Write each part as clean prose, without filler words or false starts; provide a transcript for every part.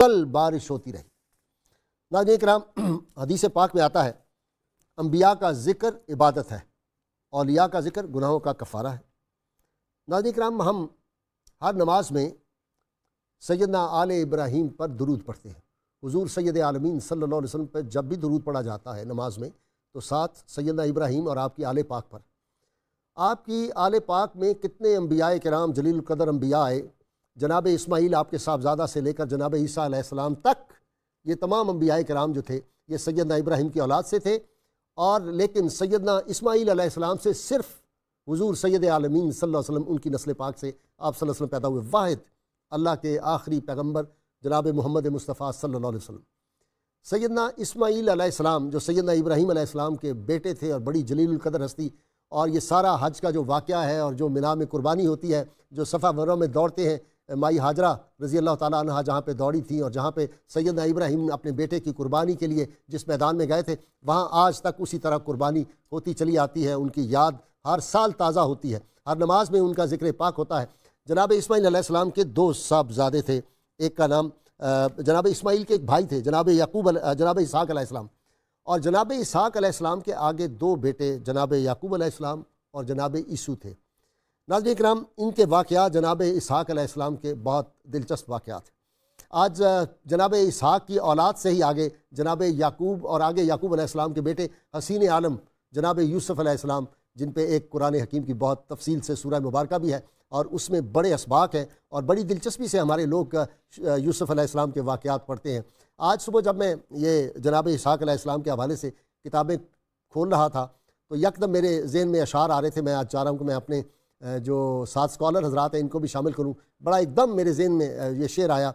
کل بارش ہوتی رہی۔ ناظرین کرام، حدیث پاک میں آتا ہے انبیاء کا ذکر عبادت ہے، اولیاء کا ذکر گناہوں کا کفارہ ہے۔ ناظرین کرام، ہم ہر نماز میں سیدنا آل ابراہیم پر درود پڑھتے ہیں۔ حضور سید عالمین صلی اللہ علیہ وسلم پر جب بھی درود پڑھا جاتا ہے نماز میں تو ساتھ سیدنا ابراہیم اور آپ کی آل پاک پر۔ آپ کی آل پاک میں کتنے انبیاء کرام جلیل القدر انبیاء آئے، جناب اسماعیل آپ کے صاحبزادہ سے لے کر جناب عیسیٰ علیہ السلام تک، یہ تمام انبیاء کرام جو تھے یہ سیدنا ابراہیم کی اولاد سے تھے، اور لیکن سیدنا اسماعیل علیہ السلام سے صرف حضور سید عالمین صلی اللہ علیہ وسلم ان کی نسل پاک سے آپ صلی اللہ علیہ وسلم پیدا ہوئے، واحد اللہ کے آخری پیغمبر جناب محمد مصطفیٰ صلی اللہ علیہ وسلم۔ سیدنا اسماعیل علیہ السلام جو سیدنا ابراہیم علیہ السلام کے بیٹے تھے اور بڑی جلیل القدر ہستی، اور یہ سارا حج کا جو واقعہ ہے اور جو مینا میں قربانی ہوتی ہے، جو صفا مروا میں دوڑتے ہیں، مائی ہاجرہ رضی اللہ تعالیٰ عنہ جہاں پہ دوڑی تھیں اور جہاں پہ سیدنا ابراہیم اپنے بیٹے کی قربانی کے لیے جس میدان میں گئے تھے، وہاں آج تک اسی طرح قربانی ہوتی چلی آتی ہے، ان کی یاد ہر سال تازہ ہوتی ہے، ہر نماز میں ان کا ذکر پاک ہوتا ہے۔ جناب اسماعیل علیہ السلام کے دو صاحبزادے تھے، ایک کا نام جناب اسماعیل کے ایک بھائی تھے جناب اسحاق علیہ السلام، اور جناب اسحاق علیہ السلام کے آگے دو بیٹے جناب یعقوب علیہ السلام اور جناب عیسو تھے۔ ناظرین کرام، ان کے واقعات جناب اسحاق علیہ السلام کے بہت دلچسپ واقعات ہیں۔ آج جناب اسحاق کی اولاد سے ہی آگے جناب یعقوب اور آگے یعقوب علیہ السلام کے بیٹے حسین عالم جناب یوسف علیہ السلام، جن پہ ایک قرآن حکیم کی بہت تفصیل سے سورہ مبارکہ بھی ہے، اور اس میں بڑے اسباق ہیں اور بڑی دلچسپی سے ہمارے لوگ یوسف علیہ السلام کے واقعات پڑھتے ہیں۔ آج صبح جب میں یہ جناب اسحاق علیہ السلام کے حوالے سے کتابیں کھول رہا تھا تو یکدم میرے ذہن میں اشعار آ رہے تھے۔ میں آج چاہ رہا ہوں کہ میں اپنے جو ساتھ اسکالر حضرات ہیں ان کو بھی شامل کروں۔ بڑا ایک دم میرے ذہن میں یہ شعر آیا،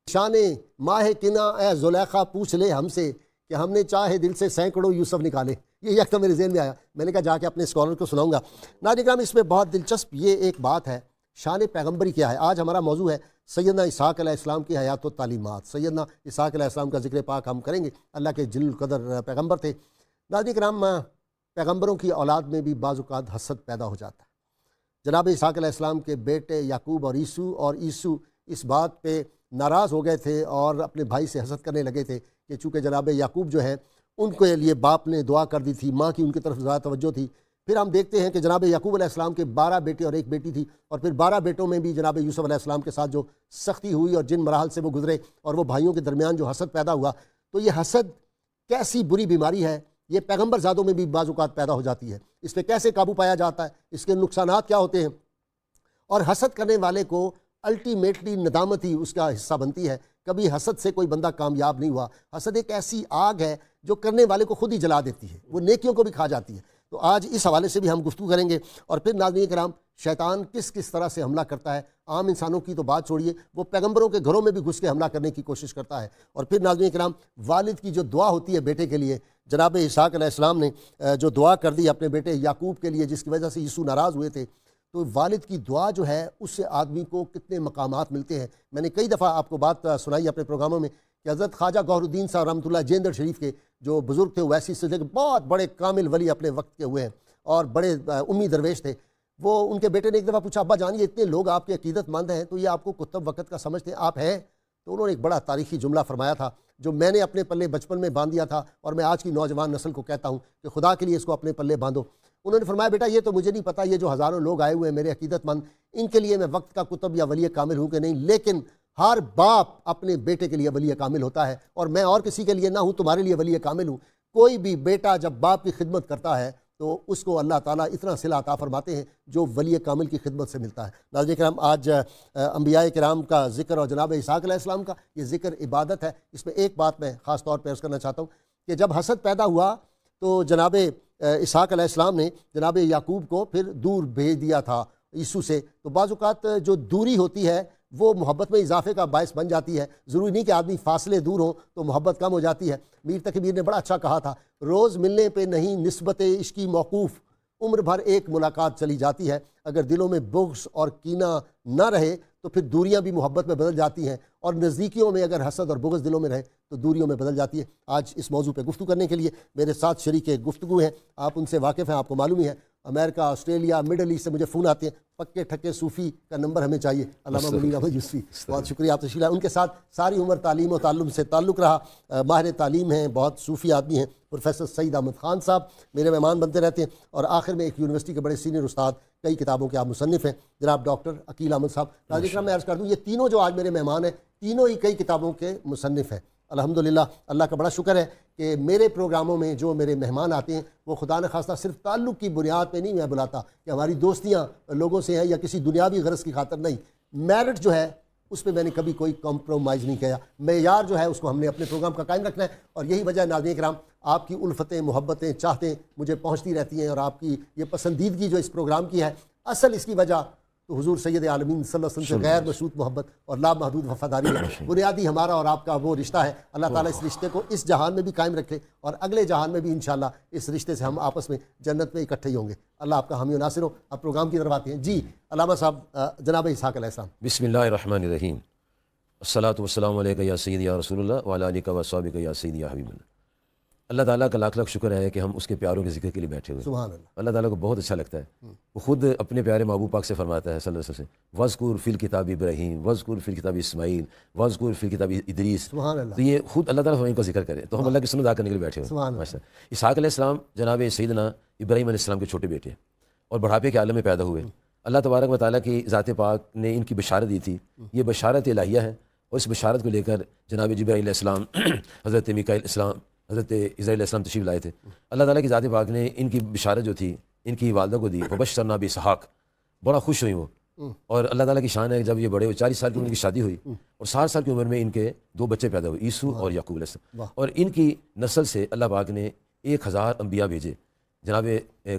شان ماہ کنا اے زلیخا پوچھ لے ہم سے کہ ہم نے چاہے دل سے سینکڑوں یوسف نکالے۔ یہ یکدم میرے ذہن میں آیا، میں نے کہا جا کے اپنے اسکالر کو سناؤں گا۔ ناظرین کرام، اس میں بہت دلچسپ یہ ایک بات ہے، شان پیغمبری کیا ہے۔ آج ہمارا موضوع ہے سیدنا اسحاق علیہ السلام کی حیات و تعلیمات۔ سیدنا اسحاق علیہ السلام کا ذکر پاک ہم کریں گے، اللہ کے جلیل القدر پیغمبر تھے۔ ناظرین کرام، پیغمبروں کی اولاد میں بھی بعض اوقات حسد پیدا ہو جاتا ہے۔ جناب اسحاق علیہ السلام کے بیٹے یعقوب اور عیسو اس بات پہ ناراض ہو گئے تھے اور اپنے بھائی سے حسد کرنے لگے تھے کہ چونکہ جناب یعقوب جو ہے ان کے لیے باپ نے دعا کر دی تھی، ماں کی ان کی طرف زیادہ توجہ تھی۔ پھر ہم دیکھتے ہیں کہ جناب یعقوب علیہ السلام کے 12 بیٹے اور ایک بیٹی تھی، اور پھر 12 بیٹوں میں بھی جناب یوسف علیہ السلام کے ساتھ جو سختی ہوئی اور جن مراحل سے وہ گزرے اور وہ بھائیوں کے درمیان جو حسد پیدا ہوا، تو یہ حسد کیسی بری بیماری ہے، یہ پیغمبر زادوں میں بھی بعض اوقات پیدا ہو جاتی ہے۔ اس پہ کیسے قابو پایا جاتا ہے، اس کے نقصانات کیا ہوتے ہیں، اور حسد کرنے والے کو الٹیمیٹلی ندامت ہی اس کا حصہ بنتی ہے۔ کبھی حسد سے کوئی بندہ کامیاب نہیں ہوا۔ حسد ایک ایسی آگ ہے جو کرنے والے کو خود ہی جلا دیتی ہے، وہ نیکیوں کو بھی کھا جاتی ہے۔ تو آج اس حوالے سے بھی ہم گفتگو کریں گے، اور پھر ناظرین کرام شیطان کس طرح سے حملہ کرتا ہے، عام انسانوں کی تو بات چھوڑیے، وہ پیغمبروں کے گھروں میں بھی گھس کے حملہ کرنے کی کوشش کرتا ہے۔ اور پھر ناظرین کرام، والد کی جو دعا ہوتی ہے بیٹے کے لیے، جناب اسحاق علیہ السلام نے جو دعا کر دی اپنے بیٹے یعقوب کے لیے جس کی وجہ سے یسوع ناراض ہوئے تھے، تو والد کی دعا جو ہے اس سے آدمی کو کتنے مقامات ملتے ہیں۔ میں نے کئی دفعہ آپ کو بات سنائی اپنے پروگراموں میں کہ حضرت خواجہ گوہر الدین صاحب رحمۃ اللہ جیندر شریف کے جو بزرگ تھے، ویسی سلسلے کے بہت بڑے کامل ولی اپنے وقت کے ہوئے ہیں اور بڑے امی درویش تھے۔ وہ ان کے بیٹے نے ایک دفعہ پوچھا، ابا جان یہ اتنے لوگ آپ کے عقیدت مند ہیں تو یہ آپ کو کتب وقت کا سمجھتے ہیں، آپ ہیں؟ تو انہوں نے ایک بڑا تاریخی جملہ فرمایا تھا جو میں نے اپنے پلے بچپن میں باندھ دیا تھا، اور میں آج کی نوجوان نسل کو کہتا ہوں کہ خدا کے لیے اس کو اپنے پلے باندھو۔ انہوں نے فرمایا، بیٹا یہ تو مجھے نہیں پتا یہ جو ہزاروں لوگ آئے ہوئے ہیں میرے عقیدت مند، ان کے لیے میں وقت کا کتب یا ولی کامل ہوں کہ نہیں، لیکن ہر باپ اپنے بیٹے کے لیے ولی کامل ہوتا ہے، اور میں اور کسی کے لیے نہ ہوں، تمہارے لیے ولی کامل ہوں۔ کوئی بھی بیٹا جب باپ کی خدمت کرتا ہے تو اس کو اللہ تعالیٰ اتنا صلہ عطا فرماتے ہیں جو ولی کامل کی خدمت سے ملتا ہے۔ ناظرین کرام، آج انبیاء کرام کا ذکر اور جناب اسحاق علیہ السلام کا یہ ذکر عبادت ہے۔ اس میں ایک بات میں خاص طور پہ عرض کرنا چاہتا ہوں کہ جب حسد پیدا ہوا تو جناب اسحاق علیہ السلام نے جناب یعقوب کو پھر دور بھیج دیا تھا عیسو سے۔ تو بعض اوقات جو دوری ہوتی ہے وہ محبت میں اضافے کا باعث بن جاتی ہے۔ ضروری نہیں کہ آدمی فاصلے دور ہوں تو محبت کم ہو جاتی ہے۔ میر تقی میر نے بڑا اچھا کہا تھا، روز ملنے پہ نہیں نسبت عشقی موقوف، عمر بھر ایک ملاقات چلی جاتی ہے۔ اگر دلوں میں بغض اور کینہ نہ رہے تو پھر دوریاں بھی محبت میں بدل جاتی ہیں، اور نزدیکیوں میں اگر حسد اور بغض دلوں میں رہے تو دوریوں میں بدل جاتی ہے۔ آج اس موضوع پہ گفتگو کرنے کے لیے میرے ساتھ شریک گفتگو ہیں، آپ ان سے واقف ہیں، آپ کو معلوم ہی ہے، امریکہ، آسٹریلیا، مڈل ایسٹ سے مجھے فون آتے ہیں، پکے ٹھکے صوفی کا نمبر ہمیں چاہیے، علامہ منیر احمد یوسفی، بہت شکریہ آپ تشریف لائے۔ ان کے ساتھ ساری عمر تعلیم و تعلم سے تعلق رہا، ماہر تعلیم ہیں، بہت صوفی آدمی ہیں، پروفیسر سعید احمد خان صاحب میرے مہمان بنتے رہتے ہیں، اور آخر میں ایک یونیورسٹی کے بڑے سینئر استاد، کئی کتابوں کے آپ مصنف ہیں، جناب ڈاکٹر عقیل احمد صاحب۔ ناظرین کرام میں عرض کر دوں یہ تینوں جو آج میرے مہمان ہیں تینوں ہی کئی کتابوں کے مصنف ہیں۔ الحمدللہ اللہ کا بڑا شکر ہے کہ میرے پروگراموں میں جو میرے مہمان آتے ہیں وہ خدا نخواستہ صرف تعلق کی بنیاد پہ نہیں میں بلاتا کہ ہماری دوستیاں لوگوں سے ہیں یا کسی دنیاوی غرض کی خاطر، نہیں، میرٹ جو ہے اس پہ میں نے کبھی کوئی کمپرومائز نہیں کیا، معیار جو ہے اس کو ہم نے اپنے پروگرام کا قائم رکھنا ہے، اور یہی وجہ ہے ناظرین کرام آپ کی الفتیں، محبتیں، چاہتیں مجھے پہنچتی رہتی ہیں، اور آپ کی یہ پسندیدگی جو اس پروگرام کی ہے، اصل اس کی وجہ تو حضور سید عالمین صلی اللہ علیہ وسلم سے غیر مشروط محبت اور لامحدود وفاداری ہے۔ بنیادی ہمارا اور آپ کا وہ رشتہ ہے، اللہ تعالیٰ اس رشتے کو اس جہان میں بھی قائم رکھے، اور اگلے جہان میں بھی انشاءاللہ اس رشتے سے ہم آپس میں جنت میں اکٹھے ہی ہوں گے۔ اللہ آپ کا حامی و ناصر ہو۔ اب پروگرام کی طرف آتے ہیں۔ جی علامہ صاحب، جناب اسحاق علیہ السلام۔ بسم اللہ الرحمن الرحیم، الصلاۃ والسلام علیکہ یا سیدی یا رسول اللہ وعلی آلہ و صحبہ یا سیدی یا حبیب اللہ۔ اللہ تعالیٰ کا لاکھ لاکھ شکر ہے کہ ہم اس کے پیاروں کے ذکر کے لیے بیٹھے ہوئے۔ سبحان اللہ۔ اللہ تعالیٰ کو بہت اچھا لگتا ہے، وہ خود اپنے پیارے محبوب پاک سے فرماتا ہے صلی اللہ علیہ وسلم، وذکر فی الکتاب ابراہیم وذکر فی الکتاب اسماعیل وذکر فی الکتاب ادریس۔ سبحان اللہ۔ تو یہ خود اللہ تعالیٰ ان کا ذکر کرے تو ہم اللہ کی سنت ادا کرنے کے لیے بیٹھے ہوئے۔ ماشاء اللہ۔ اسحاق علیہ السلام جناب سیدنا ابراہیم علیہ السلام کے چھوٹے بیٹے اور بڑھاپے کے عالم میں پیدا ہوئے۔ اللہ تبارک و تعالیٰ کی ذات پاک نے ان کی بشارت دی تھی، یہ بشارت الہیہ ہے، اور اس بشارت کو لے کر جناب جبرائیل علیہ السلام، حضرت میکائیل علیہ السلام، حضرت عزرائیل علیہ السلام تشریف لائے تھے۔ اللہ تعالیٰ کی ذات پاک نے ان کی بشارت جو تھی ان کی والدہ کو دی، وبشرنا باسحاق، بڑا خوش ہوئی وہ، اور اللہ تعالیٰ کی شان ہے جب یہ بڑے ہوئے، 40 سال کی ان کی شادی ہوئی، اور 60 سال کی عمر میں ان کے 2 بچے پیدا ہوئے، عیسو اور یعقوب علیہ السلام، اور ان کی نسل سے اللہ پاک نے 1000 انبیاء بھیجے۔ جناب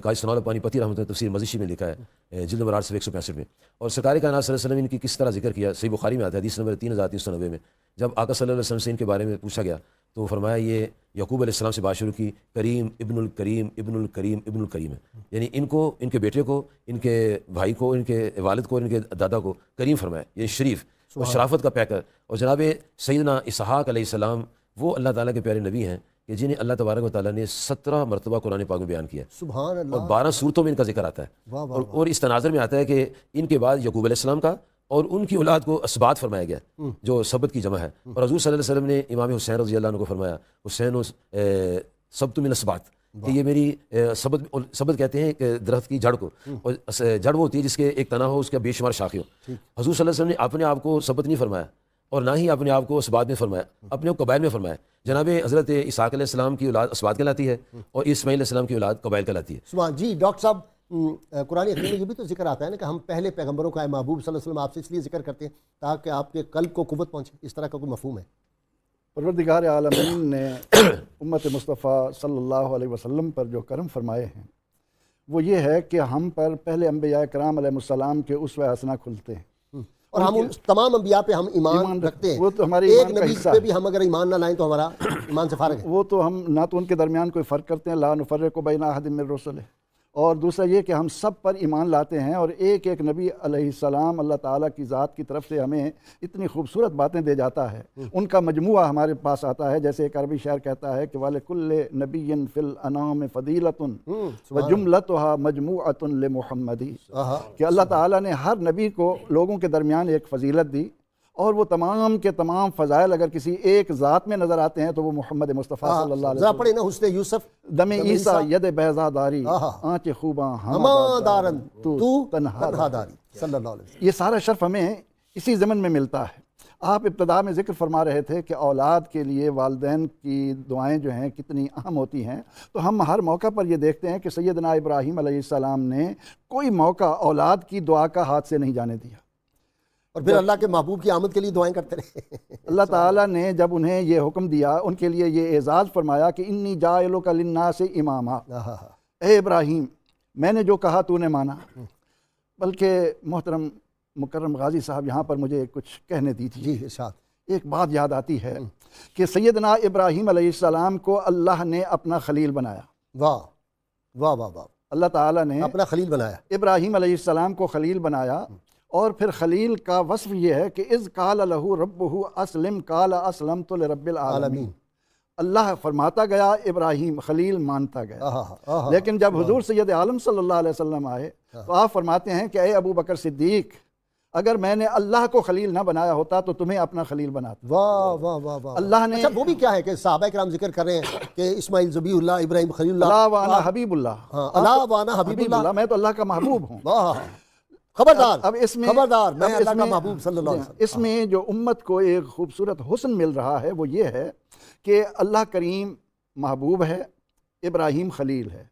قاضی ثناء اللہ پانی پتی رحمۃ اللہ تفسیر مزیشی میں لکھا ہے، جلد نمبر 865 میں، اور سرکار کائنات صلی اللہ علیہ وسلم نے ان کی کس طرح ذکر کیا، صحیح بخاری میں آتا ہے حدیث نمبر 3390 میں، جب آقا صلی اللہ علیہ وسلم سے ان کے بارے میں پوچھا گیا تو فرمایا یہ یعقوب علیہ السلام سے بات شروع کی، کریم ابن الکریم ابن الکریم ابن الکریم ہے، یعنی ان کو، ان کے بیٹے کو، ان کے بھائی کو، ان کے والد کو، ان کے دادا کو کریم فرمایا، یہ شریف اور شرافت کا پیکر۔ اور جناب سیدنا اسحاق علیہ السلام وہ اللہ تعالیٰ کے پیارے نبی ہیں کہ جنہیں اللہ تبارک و تعالیٰ نے 17 مرتبہ قرآن پاک میں بیان کیا ہے، سبحان اللہ، اور 12 صورتوں میں ان کا ذکر آتا ہے، اور اس تناظر میں آتا ہے کہ ان کے بعد یعقوب علیہ السلام کا اور ان کی اولاد کو اسباط فرمایا گیا جو سبت کی جمع ہے، اور حضور صلی اللہ علیہ وسلم نے امام حسین رضی اللہ عنہ کو فرمایا، حسین سبت من اسباط، کہ یہ میری سبت کہتے ہیں کہ درخت کی جڑ کو، اور جڑ وہ ہوتی ہے جس کے ایک تنا ہو، اس کا بے شمار شاخیں ہو۔ حضور صلی اللہ علیہ وسلم نے اپنے آپ کو سبت نہیں فرمایا، اور نہ ہی اپنے آپ کو اسباط میں فرمایا، اپنے کو قبائل میں فرمایا۔ جناب حضرت اسحاق علیہ السلام کی اولاد اسباط کہلاتی ہے، اور اسماعیل علیہ السلام کی اولاد قبائل کہلاتی ہے۔ سبحان۔ جی ڈاکٹر صاحب، قرآن حکیم میں یہ بھی تو ذکر آتا ہے نا کہ ہم پہلے پیغمبروں کا، محبوب صلی اللہ علیہ وسلم آپ سے اس لیے ذکر کرتے ہیں تاکہ آپ کے قلب کو قوت پہنچے، اس طرح کا کوئی مفہوم ہے؟ پروردگار عالمین نے امت مصطفیٰ صلی اللہ علیہ وسلم پر جو کرم فرمائے ہیں وہ یہ ہے کہ ہم پر پہلے انبیاء کرام علیہ السلام کے اسوہ حسنہ کھلتے ہیں، اور ہم ان تمام انبیاء پہ ہم ایمان رکھتے ہیں، وہ تو ہمارے ایک ایمان کا نبی حصہ پہ ہے، بھی ہم اگر ایمان نہ لائیں تو ہمارا ایمان سے فارغ ہے۔ وہ تو ہم نہ تو ان کے درمیان کوئی فرق کرتے ہیں، لا نفرق بین احد من رسلہ، اور دوسرا یہ کہ ہم سب پر ایمان لاتے ہیں، اور ایک ایک نبی علیہ السلام اللہ تعالیٰ کی ذات کی طرف سے ہمیں اتنی خوبصورت باتیں دے جاتا ہے، ان کا مجموعہ ہمارے پاس آتا ہے، جیسے ایک عربی شاعر کہتا ہے کہ وَلِكُلِّ نَبِيٍّ فِي الْأَنَامِ فَضِيلَةٌ وَجُمْلَتُهَا مَجْمُوعَةٌ لِمُحَمَّدِ، کہ اللہ تعالیٰ نے ہر نبی کو لوگوں کے درمیان ایک فضیلت دی، اور وہ تمام کے تمام فضائل اگر کسی ایک ذات میں نظر آتے ہیں تو وہ محمد مصطفیٰ صلی اللہ علیہ ذرا وسلم۔ پڑھیں نا حسن یوسف، دم عیسیٰ ید بیضا داری، آنچ خوباں ہما دارن تو تنہا داری، صلی اللہ علیہ وسلم۔ یہ سارا شرف ہمیں اسی ضمن میں ملتا ہے۔ آپ ابتدا میں ذکر فرما رہے تھے کہ اولاد کے لیے والدین کی دعائیں جو ہیں کتنی اہم ہوتی ہیں، تو ہم ہر موقع پر یہ دیکھتے ہیں کہ سیدنا ابراہیم علیہ السلام نے کوئی موقع اولاد کی دعا کا ہاتھ سے نہیں جانے دیا، اور پھر اللہ کے محبوب کی آمد کے لیے دعائیں کرتے رہے۔ اللہ تعالیٰ نے جب انہیں یہ حکم دیا، ان کے لیے یہ اعزاز فرمایا کہ انی جاعلک للناس اماما، اے ابراہیم میں نے جو کہا تو نے مانا۔ بلکہ محترم مکرم غازی صاحب یہاں پر مجھے کچھ کہنے دیجیے۔ جی ارشاد۔ ایک بات یاد آتی ہے کہ سیدنا ابراہیم علیہ السلام کو اللہ نے اپنا خلیل بنایا، واہ واہ واہ واہ، اللہ تعالیٰ نے اپنا خلیل بنایا، ابراہیم علیہ السلام کو خلیل بنایا، اور پھر خلیل کا وصف یہ ہے کہ اذ قال لہ ربہ اسلم قال اسلمت لرب العالمین، اللہ فرماتا گیا، ابراہیم خلیل مانتا گیا۔ لیکن جب حضور سید عالم صلی اللہ علیہ وسلم آئے تو آپ فرماتے ہیں کہ اے ابو بکر صدیق، اگر میں نے اللہ کو خلیل نہ بنایا ہوتا تو تمہیں اپنا خلیل بناتا۔ واہ واہ واہ واہ۔ اللہ نے اچھا وہ بھی کیا ہے کہ صحابہ کرام ذکر کر رہے ہیں کہ اسماعیل ذبیح اللہ، ابراہیم خلیل اللہ، اللہ وانا حبیب اللہ، اللہ وانا حبیب اللہ، میں تو اللہ کا محبوب ہوں۔ خبردار، اب اس میں خبردار، میں اللہ کا محبوب صلی اللہ علیہ وسلم۔ اس میں جو امت کو ایک خوبصورت حسن مل رہا ہے وہ یہ ہے کہ اللہ کریم محبوب ہے، ابراہیم خلیل ہے،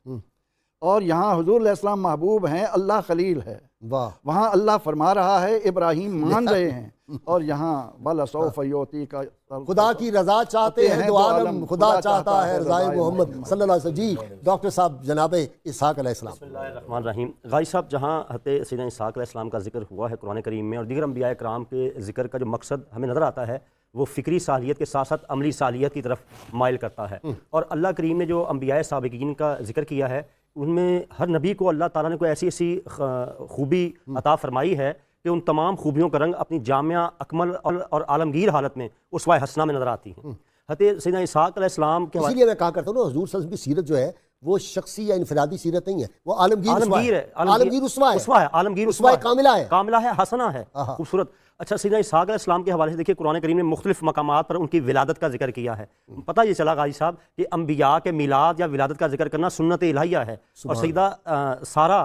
اور یہاں حضور علیہ السلام محبوب ہیں، اللہ خلیل ہے۔ واہ، وہاں اللہ فرما رہا ہے ابراہیم مان رہے ہیں، اور یہاں وَلَسَوْفَ يُعْطِيكَ، خدا کی رضا چاہتے ہیں تو عالم خدا چاہتا ہے رضائے محمد صلی اللہ علیہ وسلم۔ جی ڈاکٹر صاحب جناب اسحاق علیہ السلام۔ بسم اللہ الرحمن الرحیم۔ غازی صاحب، جہاں حضرت سیدنا اسحاق علیہ السلام کا ذکر ہوا ہے قرآن کریم میں، اور دیگر انبیاء کرام کے ذکر کا جو مقصد ہمیں نظر آتا ہے وہ فکری صالحیت کے ساتھ ساتھ عملی صالحیت کی طرف مائل کرتا ہے، اور اللہ کریم نے جو انبیاء سابقین کا ذکر کیا ہے ان میں ہر نبی کو اللہ تعالیٰ نے کوئی ایسی ایسی خوبی عطا فرمائی ہے کہ ان تمام خوبیوں کا رنگ اپنی جامعہ اکمل اور عالمگیر حالت میں اسوہ حسنہ میں نظر آتی ہیں۔ حضرت سیدنا اسحاق علیہ السلام کے اسی لیے میں کہا کرتا ہوں نا، حضور صلی اللہ علیہ وسلم کی سیرت جو ہے وہ شخصی یا انفرادی سیرت نہیں ہے، وہ عالمگیر ہے، عالمگیر اسوہ ہے، عالمگیر اسوہ کاملہ ہے، کاملہ ہے، حسنہ ہے، خوبصورت۔ اچھا، سیدنا اسحاق علیہ السلام کے حوالے سے دیکھیے قرآن کریم نے مختلف مقامات پر ان کی ولادت کا ذکر کیا ہے۔ پتہ یہ چلا غازی صاحب کہ انبیاء کے میلاد یا ولادت کا ذکر کرنا سنت الہیہ ہے، اور سیدہ سارہ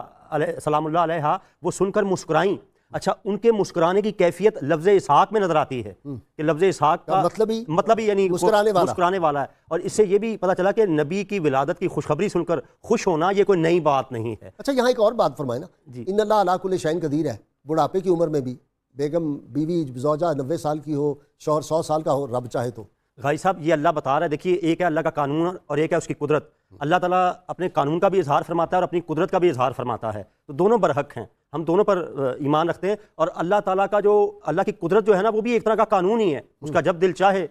سلام اللہ علیہا وہ سن کر مسکرائیں۔ اچھا، ان کے مسکرانے کی کیفیت لفظ اسحاق میں نظر آتی ہے کہ لفظ اسحاق کا مطلب یعنی مسکرانے والا ہے، اور اس سے یہ بھی پتہ چلا کہ نبی کی ولادت کی خوشخبری سن کر خوش ہونا یہ کوئی نئی بات نہیں ہے۔ اچھا، یہاں ایک اور بات فرمائے نا، ان اللہ علی کل شیء قدیر ہے، بڑھاپے کی عمر میں بھی بیگم بیوی زوجہ 90 سال کی ہو، شوہر 100 سال کا ہو، رب چاہے تو۔ غازی صاحب یہ اللہ بتا رہا ہے، دیکھیے ایک ہے اللہ کا قانون اور ایک ہے اس کی قدرت۔ اللہ تعالیٰ اپنے قانون کا بھی اظہار فرماتا ہے اور اپنی قدرت کا بھی اظہار فرماتا ہے، تو دونوں برحق ہیں، ہم دونوں پر ایمان رکھتے ہیں۔ اور اللہ تعالیٰ کا جو اللہ کی قدرت جو ہے نا وہ بھی ایک طرح کا قانون ہی ہے، اس کا جب دل چاہے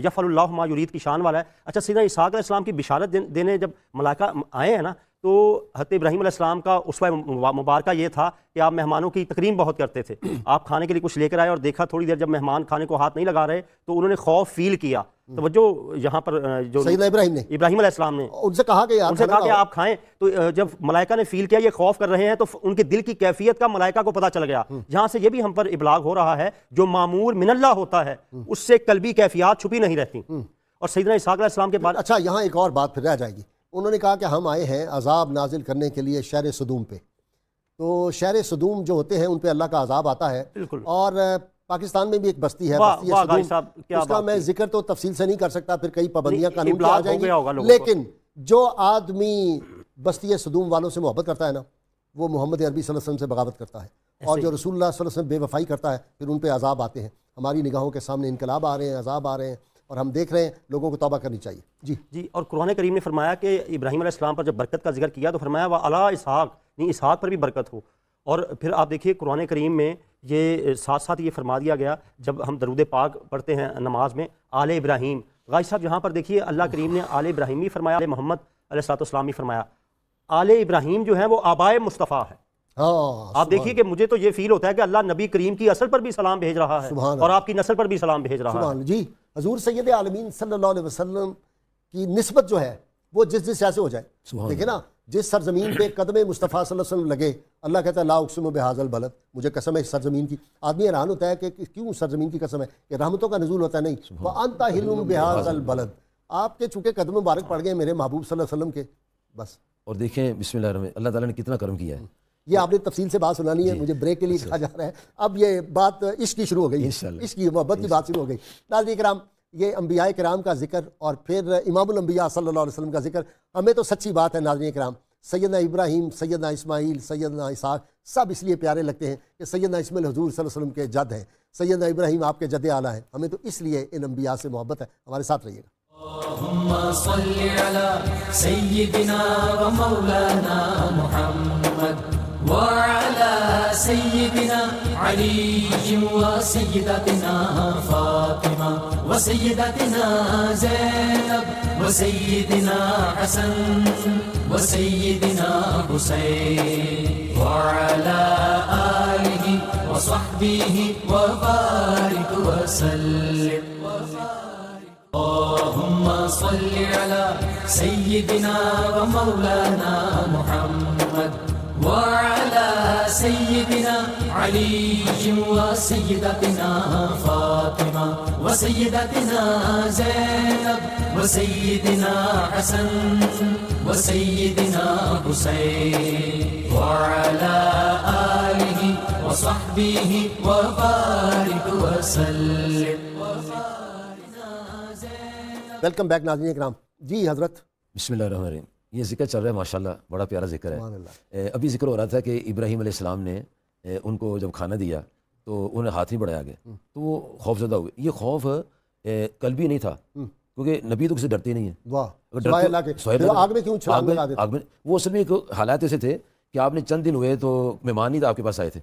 یفعل اللہ ما یرید کی شان والا ہے۔ اچھا، سیدنا اسحاق علیہ السلام کی بشارت دینے جب ملائکہ آئے ہیں نا تو حضرت ابراہیم علیہ السلام کا اسوہ مبارکہ یہ تھا کہ آپ مہمانوں کی تکریم بہت کرتے تھے۔ آپ کھانے کے لیے کچھ لے کر آئے اور دیکھا تھوڑی دیر جب مہمان کھانے کو ہاتھ نہیں لگا رہے تو انہوں نے خوف فیل کیا۔ توجہ یہاں پر جو سیدنا ابراہیم علیہ السلام نے ان سے کہا کہ آپ کھائیں، تو جب ملائکہ نے فیل کیا یہ خوف کر رہے ہیں تو ان کے دل کی کیفیت کا ملائکہ کو پتہ چل گیا۔ جہاں سے یہ بھی ہم پر ابلاغ ہو رہا ہے جو معمور من اللہ ہوتا ہے اس سے قلبی کیفیات چھپی نہیں رہتی۔ اور سیدنا اسحاق علیہ السلام کے بعد اچھا یہاں ایک اور بات پھر رہ جائے گی، انہوں نے کہا کہ ہم آئے ہیں عذاب نازل کرنے کے لیے شہر صدوم پہ، تو شہر صدوم جو ہوتے ہیں ان پہ اللہ کا عذاب آتا ہے۔ اور پاکستان میں بھی ایک بستی ہے، بستی صدوم، اس کا میں ذکر تو تفصیل سے نہیں کر سکتا، پھر کئی پابندیاں قانون کی آ جائیں گی، لیکن جو آدمی بستی صدوم والوں سے محبت کرتا ہے نا وہ محمد عربی صلی اللہ علیہ وسلم سے بغاوت کرتا ہے، اور جو رسول اللہ صلی اللہ علیہ وسلم بے وفائی کرتا ہے پھر ان پہ عذاب آتے ہیں۔ ہماری نگاہوں کے سامنے انقلاب آ رہے ہیں، عذاب آ رہے ہیں، اور ہم دیکھ رہے ہیں لوگوں کو توبہ کرنی چاہیے۔ جی اور قرآن کریم نے فرمایا کہ ابراہیم علیہ السلام پر جب برکت کا ذکر کیا تو فرمایا وَعَلَىٰ اسحاق، یعنی اسحاق پر بھی برکت ہو۔ اور پھر آپ دیکھیے قرآن کریم میں یہ ساتھ ساتھ یہ فرما دیا گیا جب ہم درود پاک پڑھتے ہیں نماز میں، آل ابراہیم۔ غازی صاحب یہاں پر دیکھیے اللہ کریم نے آل ابراہیم بھی فرمایا، آل محمد علیہ السلام بھی فرمایا۔ آل ابراہیم جو ہیں وہ آبائے مصطفیٰ ہے۔ آپ دیکھیے کہ مجھے تو یہ فیل ہوتا ہے کہ اللہ نبی کریم کی اصل پر بھی سلام بھیج رہا ہے اور آپ کی نسل پر بھی سلام بھیج رہا ہے۔ جی حضور سید عالمین صلی اللہ علیہ وسلم کی نسبت جو ہے وہ جس سے ہو جائے، دیکھیں نا جس سرزمین پہ قدم مصطفیٰ صلی اللہ علیہ وسلم لگے، اللہ کہتا ہے لا اقسم بہذا البلد، مجھے قسم ہے اس سرزمین کی۔ آدمی حیران ہوتا ہے کہ کیوں سرزمین کی قسم ہے، کہ رحمتوں کا نزول ہوتا ہے، نہیں، وَأَنْتَ حِلٌّ بِهَذَا الْبَلَدِ، آپ کے چونکہ قدم مبارک پڑ گئے میرے محبوب صلی اللہ علیہ وسلم کے، بس۔ اور دیکھیں بسم اللہ الرحمن، اللہ تعالیٰ نے کتنا کرم کیا ہے۔ یہ آپ نے تفصیل سے بات سنانی ہے، مجھے بریک کے لیے کہا جا رہا ہے، اب یہ بات عشق کی شروع ہو گئی، عشق کی محبت کی بات شروع ہو گئی۔ ناظرین کرام، یہ انبیاء کرام کا ذکر اور پھر امام الانبیاء صلی اللہ علیہ وسلم کا ذکر، ہمیں تو سچی بات ہے ناظرین کرام، سیدنا ابراہیم، سیدنا اسماعیل، سیدنا اسحاق سب اس لیے پیارے لگتے ہیں کہ سیدنا اسماعیل حضور صلی اللہ علیہ وسلم کے جد ہیں، سیدنا ابراہیم آپ کے جد اعلیٰ ہیں، ہمیں تو اس لیے ان انبیاء سے محبت ہے۔ ہمارے ساتھ رہیے گا۔ اللهم صل على سيدنا ومولانا محمد وعلى سيدنا علي وسيدتنا فاطمة وسيدتنا زينب وسيدنا حسن وسيدنا حسين وعلى آله وصحبه وبارك وسلم اللهم صل على سيدنا ومولانا محمد وعلى سيدنا علي وسيدتنا فاطمة وسيدتنا زينب وسيدنا حسن وسيدنا حسين وعلى آله وصحبه وبارك وسلم. ویلکم بیک ناظرین کرام. جی حضرت. بسم اللہ الرحمن الرحیم. یہ ذکر چل رہا ہے ماشاءاللہ، بڑا پیارا ذکر ہے. ابھی ذکر ہو رہا تھا کہ ابراہیم علیہ السلام نے ان کو جب کھانا دیا تو انہیں ہاتھ نہیں بڑھایا آگے، تو وہ خوف زدہ ہوئے. یہ خوف قلبی نہیں تھا، کیونکہ نبی تو کسی ڈرتے نہیں ہیں. آگ میں کیوں چھلانگ لگا دیتے؟ وہ اصل میں حالات ایسے تھے کہ آپ نے چند دن ہوئے تو مہمان نہیں تھا آپ کے پاس آئے تھے،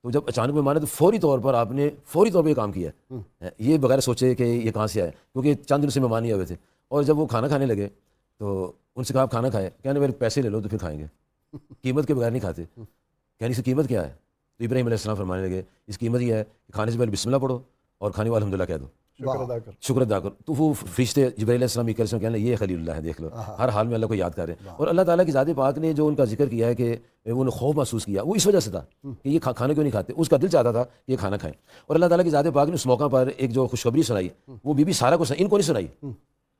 تو جب اچانک مہمان ہے تو فوری طور پر آپ نے یہ کام کیا ہے، یہ بغیر سوچے کہ یہ کہاں سے آئے، کیونکہ چند دن سے مہمان نہیں ہوئے تھے. اور جب وہ کھانا کھانے لگے تو ان سے کہا آپ کھانا کھائیں، کہنے میرے پیسے لے لو تو پھر کھائیں گے، قیمت کے بغیر نہیں کھاتے. کہنے اس کی قیمت کیا ہے؟ تو ابراہیم علیہ السلام فرمانے لگے اس کی قیمت یہ ہے کہ کھانے سے پہلے بسم اللہ پڑھو اور کھانے والے الحمدللہ کہہ دو، شکر ادا کرو. تو وہ فرشتے جبرائیل علیہ السلام کہنے لگے یہ خلیل اللہ ہے، دیکھ لو ہر حال میں اللہ کو یاد کر رہے ہیں. اور اللہ تعالیٰ کی ذات پاک نے جو ان کا ذکر کیا ہے کہ انہوں نے خوف محسوس کیا، وہ اس وجہ سے تھا کہ یہ کھانا کیوں نہیں کھاتے. اس کا دل چاہتا تھا کہ یہ کھانا کھائیں. اور اللہ تعالیٰ کی ذات پاک نے اس موقع پر ایک جو خوشخبری سنائی، وہ بی بی سارہ کو ان کو نہیں سنائی،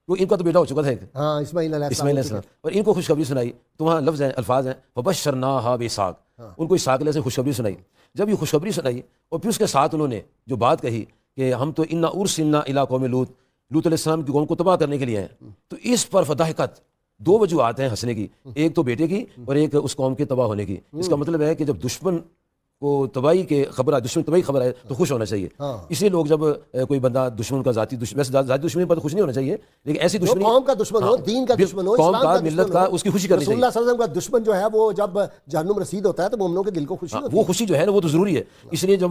وہ ان کا تو بیٹا ہو چکا تھا اسماعیل علیہ السلام، اور ان کو خوشخبری سنائی. تو وہاں لفظ ہیں، الفاظ ہیں فبشرناہا باسحاق، ان کو اسحاق علیہ سے خوشخبری سنائی. جب یہ خوشخبری سنائی اور پھر اس کے ساتھ انہوں نے جو بات کہی کہ ہم تو انا ارسلنا الی قوم لوط علیہ السلام کی قوم کو تباہ کرنے کے لیے ہیں، تو اس پر فضحکت. دو وجوہات ہیں ہنسنے کی، ایک تو بیٹے کی اور ایک اس قوم کے تباہ ہونے کی. اس کا مطلب ہے کہ جب دشمن کو تباہی کے خبر ہے، دشمن تباہی خبر ہے تو خوش ہونا چاہیے. اس لیے لوگ جب کوئی بندہ دشمن کا ذاتی دشمنی پر خوش نہیں ہونا چاہیے، لیکن ایسی دشمنی قوم کا دشمن ہو، دین کا دشمن ہو، قوم کا ملت کا، اس کی خوشی کرنی چاہیے. رسول اللہ صلی اللہ علیہ وسلم کا دشمن جو ہے وہ جب جہنم رسید ہوتا ہے تو مومنوں کے دل کو خوشی ہوتی ہے. وہ خوشی جو ہے نا وہ تو ضروری ہے. اس لیے جب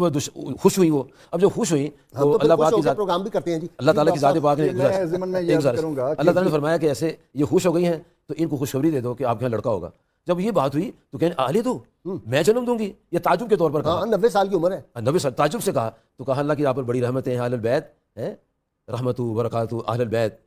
خوش ہوئی وہ، اب جب خوش ہوئی تو اللہ پاک کی ذات پروگرام بھی کرتے ہیں. جی اللہ تعالیٰ کی ذات پاک نے اللہ تعالیٰ نے فرمایا کہ ایسے یہ خوش ہو گئی ہیں تو ان کو خوشخبری دے دو کہ آپ کے یہاں لڑکا ہوگا. جب یہ بات ہوئی تو کہنے آلے تو میں جنم دوں گی، یہ تعجب کے طور پر کہا. 90 سال کی عمر ہے، 90 سال تعجب سے کہا. تو کہا اللہ کی آپ پر بڑی رحمتیں ہیں، اہل البیت ہیں، رحمت و برکات اہل البیت،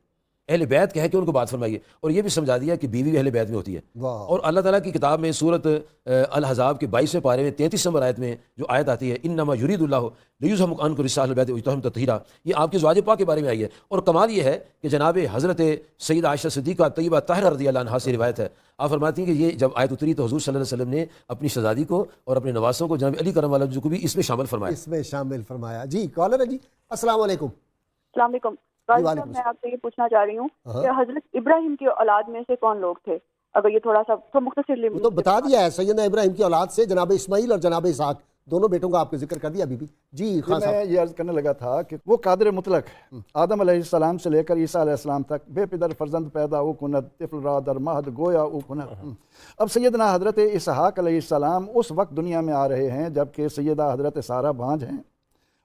اہل بیت کہہ کے ان کو بات فرمائیے. اور یہ بھی سمجھا دیا کہ بیوی اہل بیت میں ہوتی ہے. اور اللہ تعالیٰ کی کتاب میں سورت الحزاب کے 22ویں پارے میں 33 نمبر آیت میں جو آیت آتی ہے انما یرید اللہ لیذھب عنکم رجس اہل البیت ویطہرکم تطہیرا، یہ آپ کے زواج پاک کے بارے میں آئی ہے. اور کمال یہ ہے کہ جناب حضرت سیدہ عائشہ صدیقہ طیبہ طاہرہ رضی اللہ عنہا سے روایت ہے، آپ فرماتی ہیں کہ یہ جب آیت اتری تو حضور صلی اللہ علیہ وسلم نے اپنی شہزادی کو اور اپنے نواسوں کو جناب علی کرم اللہ وجہ کو بھی اس میں شامل فرمایا. جی کالر ہے. جی السلام علیکم. السلام علیکم. میں آپ سے یہ پوچھنا چاہ رہی ہوں کہ حضرت ابراہیم کی اولاد میں سے کون لوگ تھے؟ اگر یہ تھوڑا سا تو مختصر تو بتا دیا ہے. سیدنا ابراہیم کی اولاد سے جناب اسماعیل اور جناب اسحاق دونوں بیٹوں کا آپ نے ذکر کر دیا ابھی بھی. جی میں یہ عرض کرنے لگا تھا کہ وہ قادر مطلق ہے. آدم علیہ السلام سے لے کر عیسیٰ علیہ السلام تک بے پدر فرزند پیدا او کند طفل را در مہد گویا او کند. اب سیدنا حضرت اسحاق علیہ السلام اس وقت دنیا میں آ رہے ہیں جب کہ سیدہ حضرت سارہ بانجھ ہیں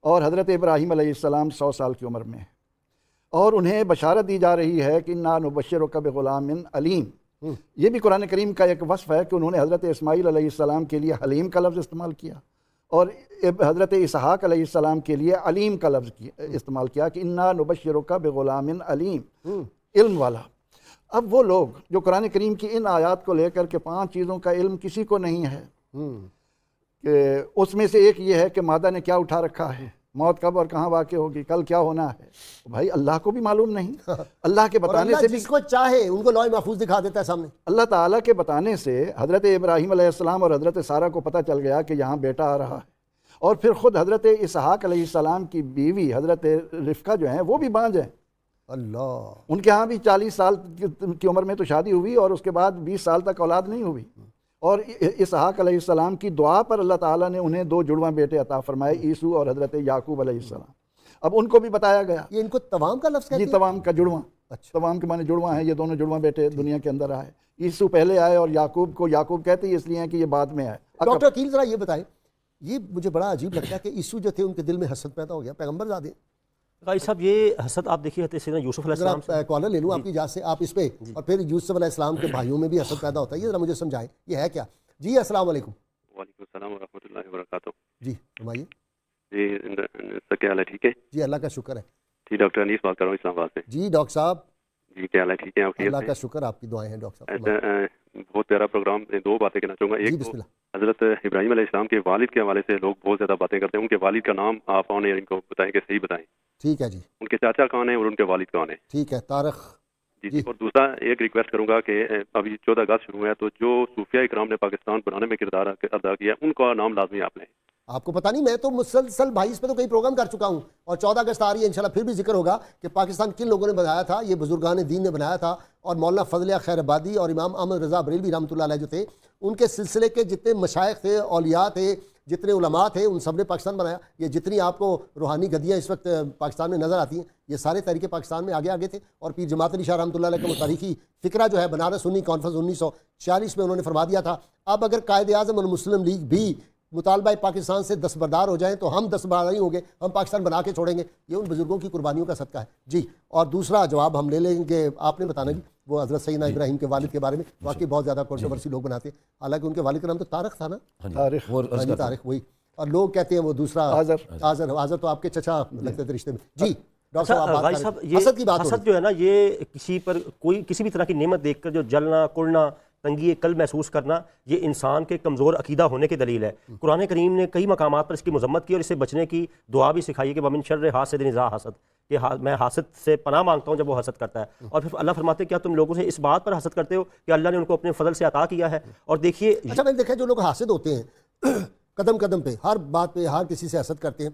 اور حضرت ابراہیم علیہ السلام 100 سال کی عمر میں ہیں، اور انہیں بشارت دی جا رہی ہے کہ انا نبشرک بغلام علیم. یہ بھی قرآن کریم کا ایک وصف ہے کہ انہوں نے حضرت اسماعیل علیہ السلام کے لیے حلیم کا لفظ استعمال کیا اور حضرت اسحاق علیہ السلام کے لیے علیم کا لفظ استعمال کیا کہ انا نبشرک بغلام علیم، علم والا. اب وہ لوگ جو قرآن کریم کی ان آیات کو لے کر کے 5 چیزوں کا علم کسی کو نہیں ہے، کہ اس میں سے ایک یہ ہے کہ مادہ نے کیا اٹھا رکھا ہے، موت کب اور کہاں واقع ہوگی، کل کیا ہونا ہے. بھائی اللہ کو بھی معلوم نہیں، اللہ کے بتانے سے جس کو چاہے ان کو لوح محفوظ دکھا دیتا ہے سامنے. اللہ تعالیٰ کے بتانے سے حضرت ابراہیم علیہ السلام اور حضرت سارہ کو پتہ چل گیا کہ یہاں بیٹا آ رہا ہے. اور پھر خود حضرت اسحاق علیہ السلام کی بیوی حضرت رفقہ جو ہیں وہ بھی بانجھ ہیں. اللہ، ان کے ہاں بھی 40 سال کی عمر میں تو شادی ہوئی اور اس کے بعد 20 سال تک اولاد نہیں ہوئی. اور اسحاق علیہ السلام کی دعا پر اللہ تعالیٰ نے انہیں 2 جڑواں بیٹے عطا فرمائے، عیسو اور حضرت یعقوب علیہ السلام. اب ان کو بھی بتایا گیا. یہ ان کو توام کا لفظ کہتے ہیں؟ جی توام کا جڑواں. توام کے معنی جڑواں ہیں. یہ دونوں جڑواں بیٹے دنیا کے اندر آئے. عیسو پہلے آئے اور یعقوب کو یعقوب کہتے ہیں اس لیے ہیں کہ یہ بعد میں آئے. ڈاکٹر عقیل ذرا یہ بتائیں، یہ مجھے بڑا عجیب لگتا ہے کہ عیسو جو تھے ان کے دل میں حسد پیدا ہو گیا، پیغمبر زادے. بھائی صاحب یہ حسد آپ دیکھیے سیدنا یوسف علیہ السلام سے. کالر لے لوں آپ کی اجازت سے، آپ اس پہ اور پھر یوسف علیہ السلام کے بھائیوں میں بھی حسد پیدا ہوتا ہے، یہ ذرا مجھے سمجھائیں یہ ہے کیا. جی السلام علیکم. وعلیکم السلام ورحمۃ اللہ وبرکاتہ. جی فرمائیے. جی کیا حال ہے؟ ٹھیک ہے جی اللہ کا شکر ہے. جی ڈاکٹر انیس بات کر رہا ہوں اسلام آباد سے. جی ڈاکٹر صاحب. جی کیا حال ہے؟ ٹھیک ہے آپ؟ اللہ کا شکر، آپ کی دعائیں ہیں ڈاکٹر صاحب۔ بہت پیارا پروگرام، دو باتیں کہنا چاہوں گا۔ ایک تو حضرت ابراہیم علیہ السلام کے والد کے حوالے سے لوگ بہت زیادہ باتیں کرتے ہیں، ان کے والد کا نام آپ آن ایئر ان کو بتائیں کہ صحیح بتائیں۔ ٹھیک ہے جی۔ ان کے چاچا کون ہیں اور ان کے والد کون ہیں؟ ٹھیک ہے طارق جی۔ اور دوسرا ایک ریکویسٹ کروں گا کہ ابھی 14 اگست شروع ہے، تو جو صوفیہ اکرام نے پاکستان بنانے میں کردار ادا کیا ان کا نام لازمی آپ لیں۔ آپ کو پتہ نہیں، میں تو مسلسل بھائی اس پہ تو کئی پروگرام کر چکا ہوں، اور 14 اگست آ رہی ہے انشاءاللہ پھر بھی ذکر ہوگا کہ پاکستان کن لوگوں نے بنایا تھا۔ یہ بزرگان دین نے بنایا تھا، اور مولانا فضل خیر آبادی اور امام احمد رضا بریلوی رحمۃ اللہ علیہ جو تھے، ان کے سلسلے کے جتنے مشائخ تھے، اولیاء تھے، جتنے علماء تھے، ان سب نے پاکستان بنایا۔ یہ جتنی آپ کو روحانی گدیاں اس وقت پاکستان میں نظر آتی ہیں، یہ سارے تحریک پاکستان میں آگے تھے۔ اور پیر جماعت علی شاہ رحمۃ اللہ علیہ کا وہ تاریخی فکرہ جو ہے بنارس سنی کانفرنس 1946 میں انہوں نے فرما دیا تھا، اب اگر قائد اعظم اور مسلم لیگ بھی مطالبہ پاکستان سے دستبردار ہو جائیں تو ہم دستبردار نہیں ہوں گے، ہم پاکستان بنا کے چھوڑیں گے۔ یہ ان بزرگوں کی قربانیوں کا صدقہ ہے جی۔ اور دوسرا جواب ہم لے لیں گے، آپ نے بتانا جی، وہ حضرت سیدنا ابراہیم کے والد کے بارے میں واقعی بہت زیادہ کنٹروورسی لوگ بناتے ہیں، حالانکہ ان کے والد کا نام تو طارق تھا نا، طارق وہی، اور لوگ کہتے ہیں وہ دوسرا آذر تو آپ کے چچا لگتے تھے رشتے میں جی۔ ڈاکٹر صاحب حسد کی بات، حسد جو ہے نا، یہ کسی پر کوئی کسی بھی طرح کی نعمت دیکھ کر جو جلنا، کڑنا، تنگی قلب محسوس کرنا، یہ انسان کے کمزور عقیدہ ہونے کی دلیل ہے۔ قرآن کریم نے کئی مقامات پر اس کی مذمت کی اور اس سے بچنے کی دعا بھی سکھائی کہ وَمِن شَرِّ حاسد اذا حسد، کہ میں حاسد سے پناہ مانگتا ہوں جب وہ حسد کرتا ہے۔ اور پھر اللہ فرماتے ہیں کیا تم لوگوں سے اس بات پر حسد کرتے ہو کہ اللہ نے ان کو اپنے فضل سے عطا کیا ہے؟ اور دیکھیے، اچھا میں نے دیکھا جو لوگ حاسد ہوتے ہیں قدم قدم پہ، ہر بات پہ، ہر کسی سے حسد کرتے ہیں،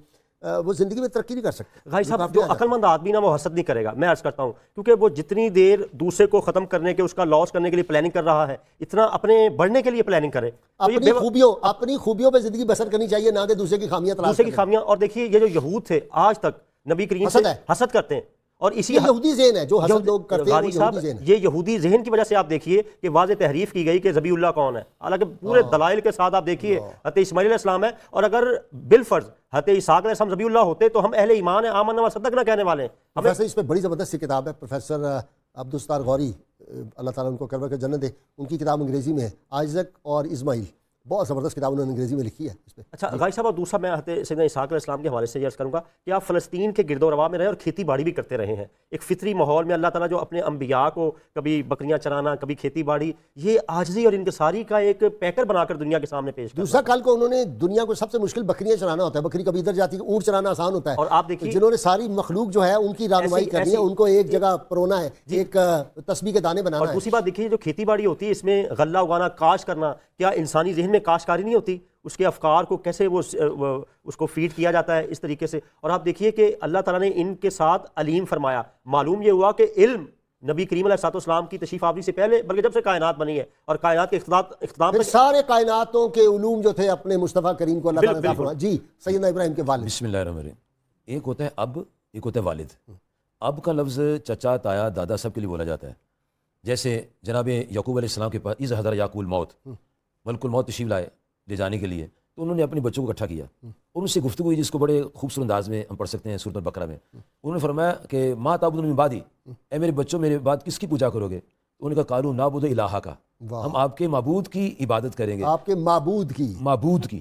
وہ زندگی میں ترقی نہیں کر سکتے۔ بھائی صاحب، جو عقل مند آدمی نا وہ حسد نہیں کرے گا، میں عرض کرتا ہوں، کیونکہ وہ جتنی دیر دوسرے کو ختم کرنے کے، اس کا لاس کرنے کے لیے پلاننگ کر رہا ہے، اتنا اپنے بڑھنے کے لیے پلاننگ کرے۔ اپنی خوبیوں پہ زندگی بسر کرنی چاہیے، نہ کہ دوسرے کی خامیاں تلاش کریں۔ اور دیکھیے یہ جو یہود تھے آج تک نبی کریم سے حسد کرتے ہیں، اور اسی یہودی ذہن ہے جو حسد لوگ کرتے ہیں، یہ یہودی ذہن کی وجہ سے آپ دیکھیے کہ واضح تحریف کی گئی کہ ذبیح اللہ کون ہے، حالانکہ پورے دلائل کے ساتھ آپ دیکھیے حضرت اسماعیل علیہ السلام ہے، اور اگر بالفرض حضرت اسحاق علیہ السلام ذبیح اللہ ہوتے تو ہم اہل ایمان ہیں، آمنا وصدقنا کہنے والے ہیں۔ پروفیسر اس پہ بڑی زبردست سی کتاب ہے، پروفیسر عبدالستار غوری، اللہ تعالیٰ ان کو کربلا کے جنت دے، ان کی کتاب انگریزی میں ہے، آئزک اور اسماعیل، بہت زبردست کتاب انہوں نے انگریزی میں لکھی ہے اس پہ۔ اچھا غازی صاحب، اور دوسرا میں سیدنا اسحاق علیہ السلام کے حوالے سے یہ عرض کروں گا کہ آپ فلسطین کے گرد و رواح میں رہے اور کھیتی باڑی بھی کرتے رہے ہیں، ایک فطری ماحول میں اللہ تعالیٰ جو اپنے انبیاء کو کبھی بکریاں چرانا، کبھی کھیتی باڑی، یہ عاجزی اور انکساری کا ایک پیکر بنا کر دنیا کے سامنے پیش کرنا۔ دوسرا کل کو انہوں نے دنیا کو سب سے مشکل بکریاں چرانا ہوتا ہے، بکری کبھی ادھر جاتی ہے، اونٹ چرانا آسان ہوتا ہے، اور آپ دیکھیے جنہوں نے ساری مخلوق جو ہے ان کی رہنمائی کرنی ہے، ان کو ایک جگہ پرونا ہے، ایک تسبیح کے دانے بنانا ہے۔ اور دوسری بات دیکھیے، جو کھیتی باڑی ہوتی ہے اس میں غلہ اگانا، کاشت کرنا، کیا انسانی ذہن میں کاشتکاری نہیں ہوتی؟ اس کے افکار کو کیسے وہ اس کو فیڈ کیا جاتا ہے اس طریقے سے۔ اور آپ دیکھیے کہ اللہ تعالیٰ نے ان کے ساتھ علیم فرمایا، معلوم یہ ہوا کہ علم نبی کریم علیہ السلام کی تشریف آوری سے پہلے، بلکہ جب سے کائنات بنی ہے اور کائنات کے اختتام تک سارے کائناتوں کے علوم جو تھے اپنے مصطفیٰ کریم کو اللہ تعالیٰ نے عطا فرمایا۔ جی سیدنا ابراہیم کے والد، بسم اللہ الرحمن الرحیم۔ ایک ہوتا ہے اب، ایک ہوتا ہے والد۔ اب کا لفظ چچا، تایا، دادا سب کے لیے بولا جاتا ہے۔ جیسے جناب یعقوب علیہ السلام کے پاس اذ حضر یعقوب الموت، ملک الموت تشریف لائے لے جانے کے لیے، تو انہوں نے اپنے بچوں کو اکٹھا کیا اور ان سے گفتگو ہوئی، جس کو بڑے خوبصورت انداز میں ہم پڑھ سکتے ہیں سورۃ البقرہ میں۔ انہوں نے فرمایا کہ ما تعبدون من بعدی، اے میرے بچوں میرے بعد کس کی پوجا کرو گے؟ تو انہوں نے کہا قالوا نعبد الہا کا، ہم آپ کے معبود کی عبادت کریں گے۔ آپ کے معبود کی، معبود کی،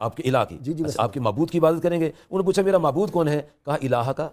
آپ کے الہ کی، آپ کے معبود کی عبادت کریں گے۔ انہوں نے پوچھا میرا معبود کون ہے؟ کہا الہ کا،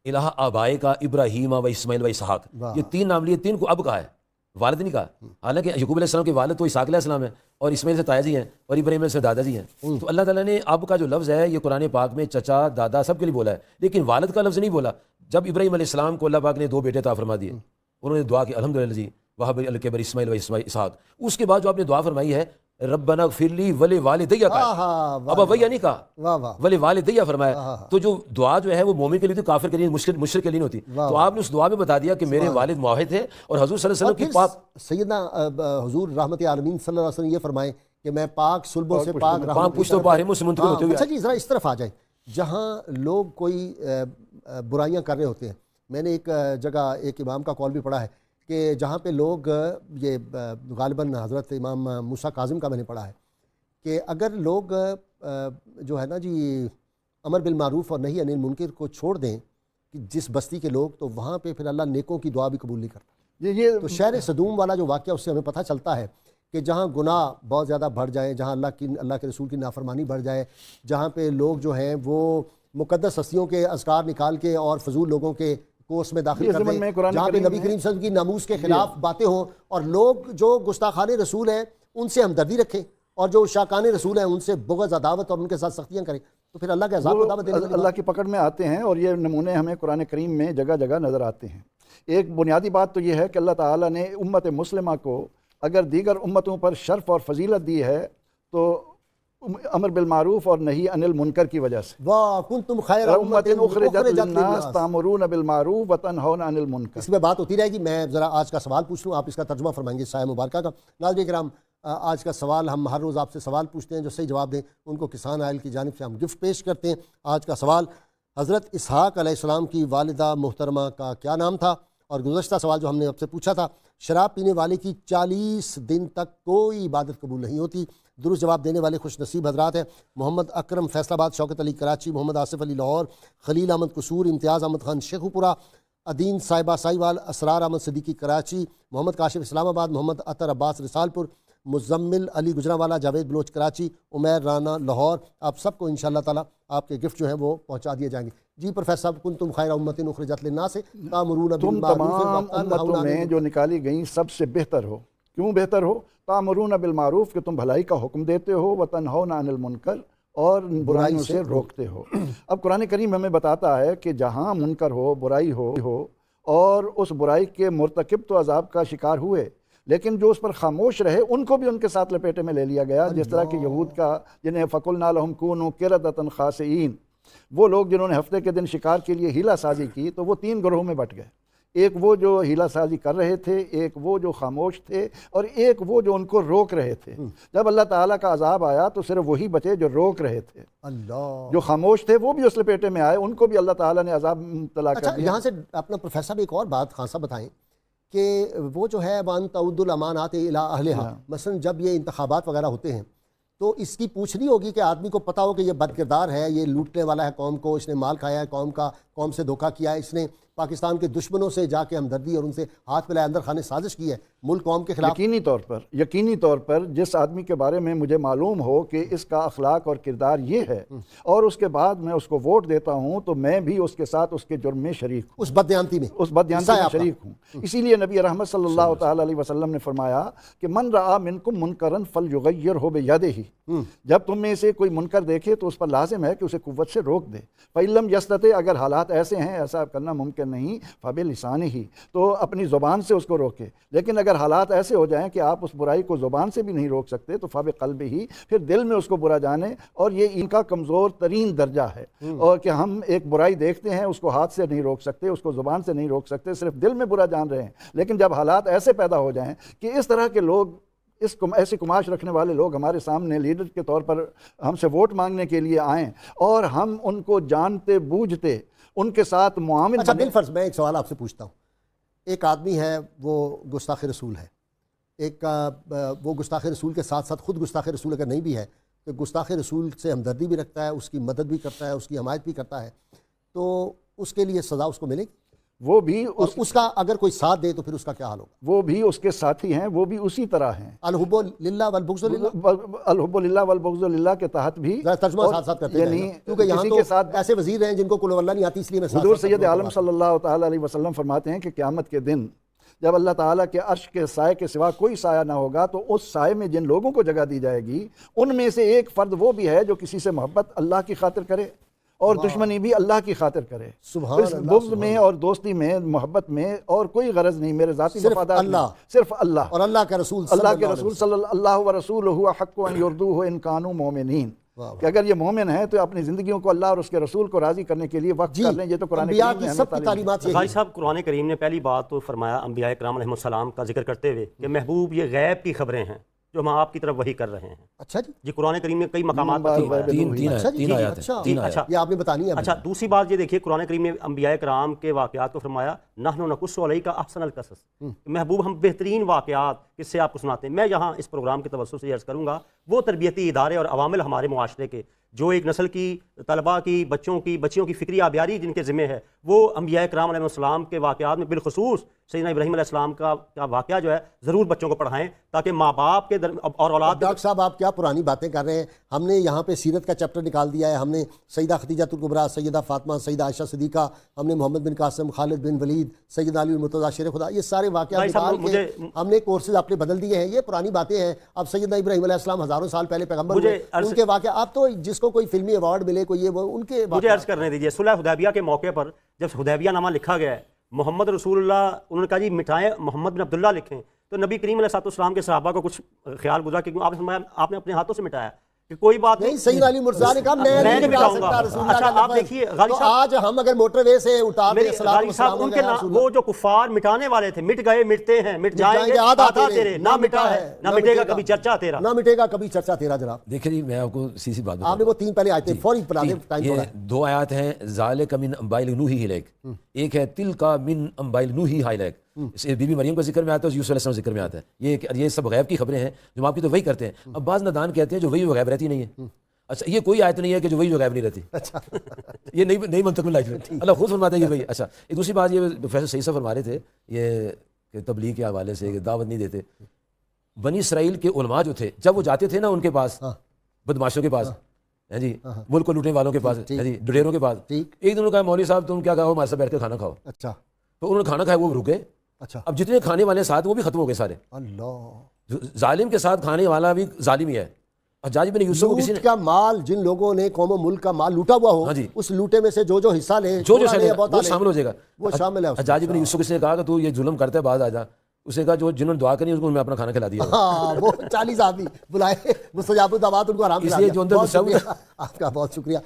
الہ آبائے کا، ابراہیم و اسماعیل و اسحاق، یہ تین نام لیے، تین کو اب کہا ہے، والد نہیں کہا۔ حالانکہ یعقوب علیہ السلام کے والد تو اسحاق علیہ السلام ہیں، اور اسماعیل سے تایا جی ہیں، اور ابراہیم سے دادا جی ہیں۔ تو اللہ تعالیٰ نے اب کا جو لفظ ہے یہ قرآن پاک میں چچا، دادا سب کے لیے بولا ہے، لیکن والد کا لفظ نہیں بولا۔ جب ابراہیم علیہ السلام کو اللہ پاک نے 2 بیٹے عطا فرما دیے، انہوں نے دعا کی الحمدللہ جی وہب لی الکبر اسماعیل و اسحاق، اس کے بعد جو آپ نے دعا فرمائی ہے ربنا اغفر لی ولی والدیہ، کہا ابویہ نہیں کہا، ولی والدیہ فرمایا۔ تو جو دعا جو ہے وہ مومن کے لیے تو کافر کے لیے، مشرک کے لیے نہیں ہوتی۔ تو آپ نے اس دعا میں بتا دیا کہ میرے والد موحد ہیں، اور حضور صلی اللہ علیہ وسلم کی پاک سیدنا حضور رحمت عالمین صلی اللہ علیہ وسلم یہ فرمائیں کہ میں پاک صلبوں سے پاک پاک پشتوں پاہرموں سے منتقل ہوتے ہوئے۔ اچھا جی ذرا اس طرف آ جائیں، جہاں لوگ کوئی برائیاں کر رہے ہوتے ہیں، میں نے ایک جگہ ایک امام کا قول بھی پڑھا ہے کہ جہاں پہ لوگ یہ غالباً حضرت امام موسیٰ کاظم کا میں نے پڑھا ہے کہ اگر لوگ جو ہے نا جی امر بالمعروف اور نہی عن المنکر کو چھوڑ دیں کہ جس بستی کے لوگ، تو وہاں پہ پھر اللہ نیکوں کی دعا بھی قبول نہیں کرتا۔ تو شہر صدوم والا جو واقعہ اس سے ہمیں پتہ چلتا ہے کہ جہاں گناہ بہت زیادہ بڑھ جائیں، جہاں اللہ کے رسول کی نافرمانی بڑھ جائے، جہاں پہ لوگ جو ہیں وہ مقدس ہستیوں کے اذکار نکال کے اور فضول لوگوں کے کو اس میں داخل کر دیں جہاں پہ نبی کریم صلی اللہ علیہ وسلم کی ناموس کے خلاف باتیں ہوں، اور لوگ جو گستاخان رسول ہیں ان سے ہمدردی رکھیں، اور جو شاکان رسول ہیں ان سے بغض عداوت اور ان کے ساتھ سختیاں کریں، تو پھر اللہ کے عذاب کو دعوت دینے اللہ کی پکڑ میں آتے ہیں۔ اور یہ نمونے ہمیں قرآن کریم میں جگہ جگہ نظر آتے ہیں۔ ایک بنیادی بات تو یہ ہے کہ اللہ تعالیٰ نے امت مسلمہ کو اگر دیگر امتوں پر شرف اور فضیلت دی ہے تو امر بالمعروف اور نہی عن المنکر کی وجہ سے۔ وَكُنْتُمْ خَيْرَ أُمَّةٍ اخرجت للناس تأمرون بالمعروف وتنہون عن المنکر۔ اس میں بات ہوتی رہے گی۔ میں ذرا آج کا سوال پوچھ لوں، آپ اس کا ترجمہ فرمائیں گے سایہ مبارکہ کا۔ ناظرین کرام، آج کا سوال ہم ہر روز آپ سے سوال پوچھتے ہیں، جو صحیح جواب دیں ان کو کسان آئل کی جانب سے ہم گفٹ پیش کرتے ہیں۔ آج کا سوال، حضرت اسحاق علیہ السلام کی والدہ محترمہ کا کیا نام تھا؟ اور گزشتہ سوال جو ہم نے آپ سے پوچھا تھا، شراب پینے والے کی 40 دن تک کوئی عبادت قبول نہیں ہوتی۔ درست جواب دینے والے خوش نصیب حضرات ہیں محمد اکرم فیصل آباد، شوکت علی کراچی، محمد آصف علی لاہور، خلیل احمد قصور، امتیاز احمد خان شیخو پورہ، ادین صاحبہ سائیوال، اسرار احمد صدیقی کراچی، محمد کاشف اسلام آباد، محمد عطر عباس رسال پور، مزمل علی گجرانوالہ، جاوید بلوچ کراچی، عمیر رانا لاہور۔ آپ سب کو انشاءاللہ تعالیٰ آپ کے گفٹ جو ہیں وہ پہنچا دیے جائیں گے۔ جی پروفیسر صاحب، کنتم خیر امۃ اخرجت للناس تأمرون تم تمام امتوں میں جو نکالی گئیں سب سے بہتر ہو۔ کیوں بہتر ہو؟ تأمرون بالمعروف کہ تم بھلائی کا حکم دیتے ہو، وتنہون عن المنکر اور برائیوں سے روکتے ہو۔ اب قرآن کریم ہمیں بتاتا ہے کہ جہاں منکر ہو، برائی ہو اور اس برائی کے مرتکب تو عذاب کا شکار ہوئے، لیکن جو اس پر خاموش رہے ان کو بھی ان کے ساتھ لپیٹے میں لے لیا گیا، جس طرح کہ یہود کا جنہیں فَقُلْنَا لَهُمْ كُونُوا قِرَدَةً خَاسِئِينَ، وہ لوگ جنہوں نے ہفتے کے دن شکار کے لیے ہیلہ سازی کی، تو وہ 3 گروہوں میں بٹ گئے۔ ایک وہ جو ہیلہ سازی کر رہے تھے، ایک وہ جو خاموش تھے، اور ایک وہ جو ان کو روک رہے تھے۔ جب اللہ تعالیٰ کا عذاب آیا تو صرف وہی بچے جو روک رہے تھے، جو خاموش تھے وہ بھی اس لپیٹے میں آئے، ان کو بھی اللہ تعالیٰ نے عذاب مبتلا کر دیا۔ یہاں سے اپنا پروفیسر ایک اور بات خاصا بتائیں کہ وہ جو ہے وَأَن تَعُدُّوا الْأَمَانَاتِ إِلَىٰ أَهْلِهَا، مثلا جب یہ انتخابات وغیرہ ہوتے ہیں تو اس کی پوچھ نہیں ہوگی کہ آدمی کو پتہ ہو کہ یہ بد کردار ہے، یہ لوٹنے والا ہے قوم کو، اس نے مال کھایا ہے قوم سے دھوکہ کیا ہے، اس نے پاکستان کے دشمنوں سے جا کے ہمدردی اور ان سے ہاتھ ملائے اندر خانے سازش کی ہے ملک قوم کے خلاف۔ یقینی طور پر جس آدمی کے بارے میں مجھے معلوم ہو کہ اس کا اخلاق اور کردار یہ ہے، اور اس کے بعد میں اس کو ووٹ دیتا ہوں، تو میں بھی اس کے ساتھ اس کے جرم میں شریک ہوں، اس بددیانتی میں شریک ہوں۔ اسی لیے نبی رحمت صلی اللہ تعالیٰ علیہ وسلم نے فرمایا کہ من رآ منکم منکرا فلیغیرہ بیدہ، جب تم میں سے کوئی منکر دیکھے تو اس پر لازم ہے کہ اسے قوت سے روک دے۔ فإن لم یستطع، اگر حالات ایسے ہیں ایسا کرنا ممکن نہیں، فبلسانہ، تو اپنی زبان سے اس کو روکے۔ لیکن اگر حالات ایسے ہو جائیں کہ آپ اس برائی کو زبان سے بھی نہیں روک سکتے تو فبقلبہ، پھر دل میں اس کو برا جانے، اور یہ ان کا کمزور ترین درجہ ہے، اور کہ ہم ایک برائی دیکھتے ہیں اس کو ہاتھ سے نہیں روک سکتے، اس کو زبان سے نہیں روک سکتے، صرف دل میں برا جان رہے ہیں۔ لیکن جب حالات ایسے پیدا ہو جائیں کہ اس طرح کے لوگ، ایسی کماش رکھنے والے لوگ ہمارے سامنے لیڈر کے طور پر ہم سے ووٹ مانگنے کے لیے آئیں، اور ہم ان کو جانتے بوجھتے ان کے ساتھ معامل اچھا بالفرض میں ایک سوال آپ سے پوچھتا ہوں، ایک آدمی ہے وہ گستاخ رسول ہے، ایک وہ گستاخ رسول کے ساتھ ساتھ خود گستاخ رسول اگر نہیں بھی ہے تو گستاخ رسول سے ہمدردی بھی رکھتا ہے، اس کی مدد بھی کرتا ہے، اس کی حمایت بھی کرتا ہے، تو اس کے لیے سزا اس کو ملے گی؟ وہ بھی اس کا اگر کوئی ساتھ دے تو پھر اس کا کیا حال ہوگا؟ وہ بھی اس کے ساتھی ہیں، وہ بھی اسی طرح ہیں۔ الحب للہ والبغض للہ، الحب للہ والبغض للہ کے تحت بھی ترجمہ ساتھ ساتھ کرتے ہیں، کیونکہ یہاں تو ایسے وزیر ہیں جن کو قل اللہ نہیں آتی، اس لیے میں حضور سید عالم صلی اللہ تعالیٰ علیہ وسلم فرماتے ہیں کہ قیامت کے دن جب اللہ تعالیٰ کے عرش کے سائے کے سوا کوئی سایہ نہ ہوگا، تو اس سائے میں جن لوگوں کو جگہ دی جائے گی ان میں سے ایک فرد وہ بھی ہے جو کسی سے محبت اللہ کی خاطر کرے اور دشمنی بھی اللہ کی خاطر کرے۔ اس بغض میں اور دوستی میں، محبت میں اور کوئی غرض نہیں، میرے ذاتی مفادات میں، صرف اللہ اور اللہ کے رسول صلی اللہ ورسولہ احق ان یرضوہ ان کانوا مؤمنین، کہ اگر یہ مومن ہیں تو اپنی زندگیوں کو اللہ اور اس کے رسول کو راضی کرنے کے لیے وقت کر لیں۔ یہ تو قرآن کریم کی سب کی تعلیمات بھائی صاحب، قرآن کریم نے پہلی بات تو فرمایا انبیاء کرام علیہ السلام کا ذکر کرتے ہوئے کہ محبوب یہ غیب کی خبریں ہیں جو ہم آپ کی طرف وحی کر رہے ہیں۔ اچھا جی، قرآن کریم میں کئی مقامات پر تین آیات ہیں۔ اچھا یہ آپ نے بتانی ہے۔ اچھا دوسری بات یہ دیکھیے، قرآن کریم نے انبیاء کرام کے واقعات کو فرمایا نحن نقص علیک احسن القصص، محبوب ہم بہترین واقعات کس سے آپ کو سناتے ہیں۔ میں یہاں اس پروگرام کے توسط سے عرض کروں گا وہ تربیتی ادارے اور عوامل ہمارے معاشرے کے جو ایک نسل کی طلباء کی بچیوں کی فکری آبیاری جن کے ذمہ ہے، وہ انبیاء کرام علیہ السلام کے واقعات میں بالخصوص سیدنا ابراہیم علیہ السلام کا واقعہ جو ہے ضرور بچوں کو پڑھائیں، تاکہ ماں باپ کے اور اولاد ڈاکٹر صاحب آپ کیا پرانی باتیں کر رہے ہیں. ہم نے یہاں پہ سیرت کا چیپٹر نکال دیا ہے. ہم نے سیدہ خدیجہ الکبریٰ، سیدہ فاطمہ، سیدہ عائشہ صدیقہ، ہم نے محمد بن قاسم، خالد بن ولید، سیدنا علی المرتضیٰ شیر خدا، یہ سارے واقعات نکال کے ہم نے کورسز اپنے بدل دیے ہیں. یہ پرانی باتیں ہیں. اب سیدنا ابراہیم علیہ السلام ہزاروں سال پہلے پیغمبر ہوئے، ان کے واقعہ آپ تو جس کو کوئی فلمی ایوارڈ ملے کوئی یہ وہ ان کے مجھے عرض کرنے دیجیے. صلح حدیبیہ کے موقع پر جب حدیبیہ نامہ لکھا گیا ہے، محمد رسول اللہ انہوں نے کہا جی مٹھائیں محمد بن عبداللہ لکھیں، تو نبی کریم علیہ السلام کے صحابہ کو کچھ خیال گزرا کہ آپ نے اپنے ہاتھوں سے مٹایا کہ کوئی بات نہیں. سیدنا علی مرتضیٰ نے کہا میں نہیں مٹا سکتا رسول اللہ کا لفظ. آپ دیکھیے غالب صاحب، آج ہم اگر موٹر وے سے اٹھا کے غالب صاحب ان کے وہ جو کفار مٹانے والے تھے، مٹ گئے مٹتے ہیں، مٹ جائیں گے آدھا تیرے، نہ مٹا ہے نہ مٹے گا کبھی چرچا تیرا، نہ مٹے گا کبھی چرچا تیرا. جناب دیکھیں جی، میں آپ کو سیدھی بات آپ نے وہ 3 پہلے آیتیں فوری پڑھا دیں، ٹائم تھوڑا ہے. 2 آیات ہیں. ذالک من انباء نوحی الیک، ایک ہے تلک من انباء نوحی الیک. بی بی مریم کا ذکر میں آتا ہے، یوسف علیہ السلام ذکر میں آتا ہے. یہ سب غیب کی خبریں ہیں جو آپ کی تو وہی کرتے ہیں. اب بعض نادان کہتے ہیں جو وہی غیب رہتی نہیں ہے. اچھا، یہ کوئی آیت نہیں ہے کہ جو وہی جو غائب نہیں رہتی. اچھا، یہ نئی منطق میں لائف اللہ خود فرماتا ہے یہ وہی. اچھا، ایک دوسری بات یہ پروفیسر صحیح سے فرما رہے تھے یہ کہ تبلیغ کے حوالے سے دعوت نہیں دیتے. بنی اسرائیل کے علماء جو تھے جب وہ جاتے تھے نا ان کے پاس، بدماشوں کے پاس، جی ملک کو لوٹنے والوں کے پاس، جی ڈڈیروں کے پاس، ایک دن کہا مولوی صاحب تم کیا کہو ہمارے ساتھ بیٹھ کے کھانا کھاؤ. اچھا، تو انہوں نے کھانا کھایا، وہ رکے. اچھا، اب جتنے کھانے والے ساتھ وہ بھی ختم ہو گئے سارے. اللہ، ظالم کے ساتھ کھانے والا بھی ظالم ہی ہے. حجاج بن یوسف کو کسی نے کا مال، جن لوگوں نے قوم و ملک کا مال لوٹا ہوا ہو، اس لوٹے میں سے جو حصہ لے جو وہ شامل ہو جائے گا، وہ شامل ہے. حجاج بن یوسف کسی نے کہا کہ تو یہ ظلم کرتا ہے، بعد آ جا. اس نے کہا جو جنہوں نے دعا کرنی اس کو میں اپنا کھانا کھلا دیا. وہ 40 آدمی بلائے مستجاب الدعوات ان کو آرام. اس لیے جو اندر آپ کا بہت شکریہ.